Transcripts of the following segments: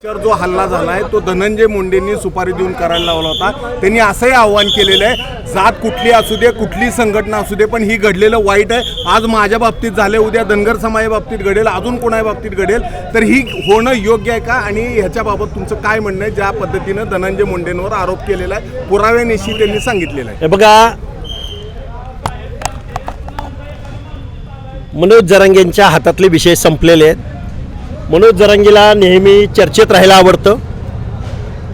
तर जो हल्ला झालाय तो धनंजय मुंडेंनी सुपारी देऊन करायला लावला होता। त्यांनी असंही आव्हान केलेलं आहे, जात कुठली असू दे, कुठली संघटना असू दे, पण ही घडलेलं वाईट आहे। आज माझ्या बाबतीत झाले, उद्या धनगर समाजा बाबतीत घडेल, अजून कोणा बाबतीत घडेल, तर ही होणं योग्य आहे का? आणि ह्याच्याबाबत तुमचं काय म्हणणं आहे? ज्या पद्धतीनं धनंजय मुंडेंवर आरोप केलेला आहे, पुराव्यानिशी त्यांनी सांगितलेलं आहे। बघा, मनोज जरांगेंच्या हातातले विषय संपलेले आहेत। मनोज जरांगेला नेहमी चर्चेत राहायला आवडतं।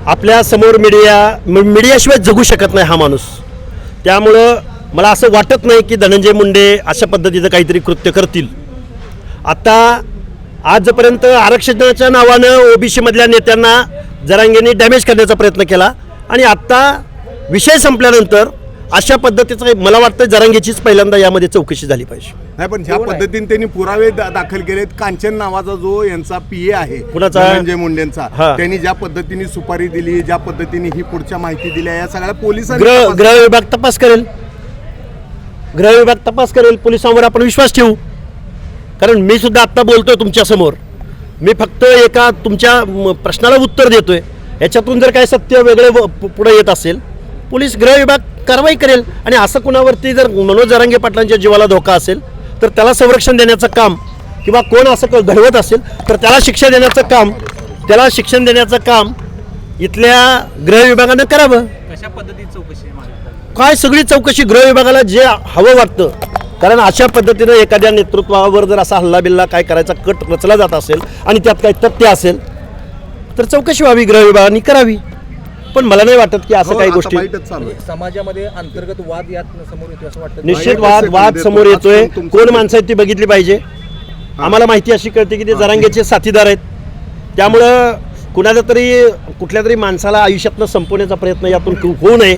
आपल्या समोर मीडियाशिवाय जगू शकत नाही हा माणूस। त्यामुळं मला असं वाटत नाही की धनंजय मुंडे अशा पद्धतीचं काहीतरी कृत्य करतील। आता आजपर्यंत आरक्षणाच्या नावानं ओबीसी मधल्या नेत्यांना जरांगेंनी डॅमेज करण्याचा प्रयत्न केला आणि आत्ता विषय संपल्यानंतर अशा पद्धतीचं मला वाटतं जरांगेचीच पहिल्यांदा यामध्ये चौकशी झाली पाहिजे। नाही, पण ज्या पद्धतीने त्यांनी पुरावे दाखल केलेत, कांचन नावाचा जो यांचा पीए आहे धनंजय मुंडेंचा, त्यांनी ज्या पद्धतीने सुपारी दिली, ज्या पद्धतीने ही पुढच्या माहिती दिल्या, या सगळ्या पोलिसांनी गृह विभाग तपास करेल। गृह विभाग तपास करेल, पोलिसांवर आपण विश्वास ठेवू। कारण मी सुद्धा आत्ता बोलतोय तुमच्या समोर, मी फक्त एका तुमच्या प्रश्नाला उत्तर देतोय। याच्यातून जर काय सत्य वेगळे पुढे येत असेल, पोलीस गृह विभाग कारवाई करेल। आणि असं कुणावरती जर मनोज जरांगे पाटलांच्या जीवाला धोका असेल तर त्याला संरक्षण देण्याचं काम, किंवा कोण असं घडवत असेल तर त्याला शिक्षा देण्याचं काम, त्याला शिक्षण देण्याचं काम इथल्या गृह विभागानं करावं। कशा पद्धतीची चौकशी काय सगळी चौकशी गृह विभागाला जे हवं वाटतं। कारण अशा पद्धतीनं एखाद्या नेतृत्वावर जर असा हल्ला बिल्ला काय करायचा कट रचला जात असेल आणि त्यात काही तथ्य असेल तर चौकशी व्हावी, गृह विभागाने करावी। पण मला नाही वाटत की असं काही गोष्टी समाजामध्ये अंतर्गत वाद यात समोर येतो असं वाटतं। निश्चित वाद समोर येतोय। कोण माणसं आहेत ती बघितली पाहिजे। आम्हाला माहिती अशी कळते की ते जरांगेचे साथीदार आहेत। त्यामुळं कुठल्या तरी माणसाला आयुष्यातनं संपवण्याचा प्रयत्न यातून होऊ नये,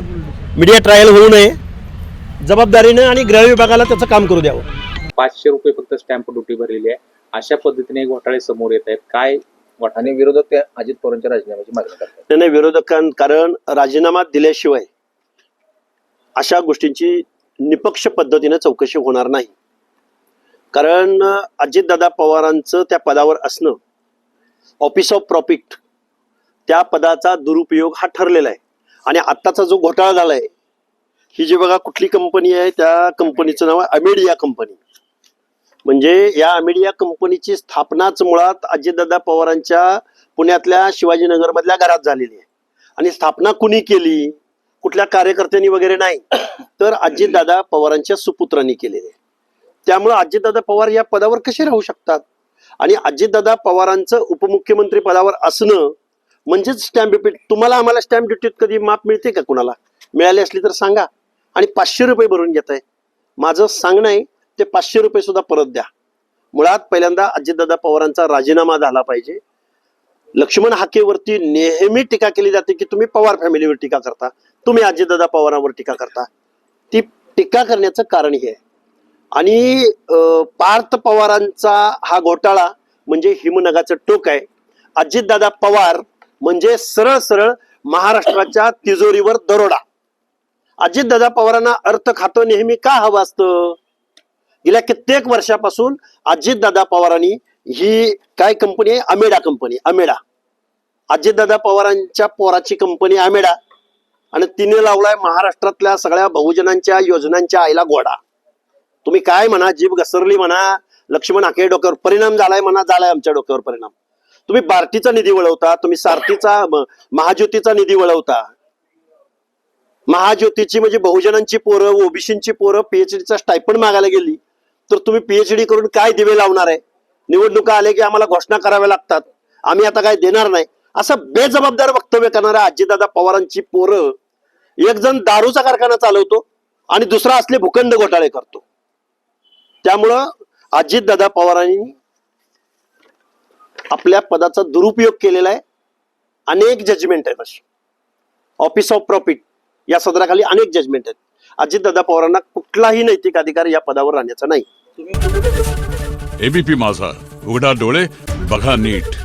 मीडिया ट्रायल होऊ नये। जबाबदारीनं आणि गृह विभागाला त्याचं काम करू द्यावं। 500 रुपये फक्त स्टॅम्प ड्युटी भरलेली आहे, अशा पद्धतीने घोटाळे समोर येत आहेत। काय आणि विरोधक त्या अजित पवारांच्या राजीनाम्याची मागणी करतात। नाही, विरोधकांना कारण राजीनामा दिल्याशिवाय अशा गोष्टींची निपक्ष पद्धतीने चौकशी होणार नाही। कारण अजितदादा पवारांचं त्या पदावर असणं, ऑफिस ऑफ प्रॉफिट त्या पदाचा दुरुपयोग हा ठरलेला आहे। आणि आत्ताचा जो घोटाळा झालाय, ही जी बघा कुठली कंपनी आहे, त्या कंपनीचं नाव आहे अमेडिया कंपनी। म्हणजे या अमेडिया कंपनीची स्थापनाच मुळात अजितदादा पवारांच्या पुण्यातल्या शिवाजीनगर मधल्या घरात झालेली आहे। आणि स्थापना कुणी केली? कुठल्या कार्यकर्त्यांनी वगैरे नाही, तर अजितदादा पवारांच्या सुपुत्रांनी केलेली आहे। त्यामुळे अजितदादा पवार या पदावर कसे राहू शकतात? आणि अजितदादा पवारांचं उपमुख्यमंत्री पदावर असणं म्हणजेच स्टॅम्प ड्युटी। तुम्हाला आम्हाला स्टॅम्प ड्युटीत कधी माप मिळते का? कुणाला मिळाली असली तर सांगा। आणि 500 रुपये भरून घेताय, माझं सांगणं आहे ते 500 रुपये सुद्धा परत द्या। मुळात पहिल्यांदा अजितदादा पवारांचा राजीनामा झाला पाहिजे। लक्ष्मण हाकेवरती नेहमी टीका केली जाते की तुम्ही पवार फॅमिलीवर टीका करता, तुम्ही अजितदादा पवारांवर टीका करता। ती टीका करण्याचं कारण हे आहे। आणि पार्थ पवारांचा हा घोटाळा म्हणजे हिमनगाचं टोक आहे। अजितदादा पवार म्हणजे सरळ सरळ महाराष्ट्राच्या तिजोरीवर दरोडा। अजितदादा पवारांना अर्थ खातं नेहमी का हवं असतं? गेल्या कित्येक वर्षापासून अजितदादा पवारांनी ही काय कंपनी आहे, अमेडा कंपनी, अमेडा अजितदादा पवारांच्या पोराची कंपनी अमेडा, आणि तिने लावलाय महाराष्ट्रातल्या सगळ्या बहुजनांच्या योजनांच्या आईला घोडा। तुम्ही काय म्हणा, जीभ घसरली म्हणा, लक्ष्मण हाके डोक्यावर परिणाम झालाय म्हणा, झालाय आमच्या डोक्यावर परिणाम। तुम्ही बार्टीचा निधी वळवता, तुम्ही सारथीचा महाज्योतीचा निधी वळवता। महाज्योतीची म्हणजे बहुजनांची पोरं, ओबीसींची पोरं पीएचडीचा स्टायपंड मागायला गेली तर तुम्ही पीएचडी करून काय दिवे लावणार आहे? निवडणुका आले की आम्हाला घोषणा कराव्या लागतात, आम्ही आता काय देणार नाही, असं बेजबाबदार वक्तव्य करणाऱ्या अजितदादा पवारांची पोरं, एक जण दारूचा कारखाना चालवतो आणि दुसरा असले भूखंड घोटाळे करतो। त्यामुळं अजितदादा पवारांनी आपल्या पदाचा दुरुपयोग केलेला आहे। अनेक जजमेंट आहेत अशी, ऑफिस ऑफ प्रॉफिट या सदराखाली अनेक जजमेंट आहेत। अजितदादा पवारांना कुठलाही नैतिक अधिकार या पदावर राहण्याचा नाही। एबीपी माझा, उघडा डोळे बघा नीट।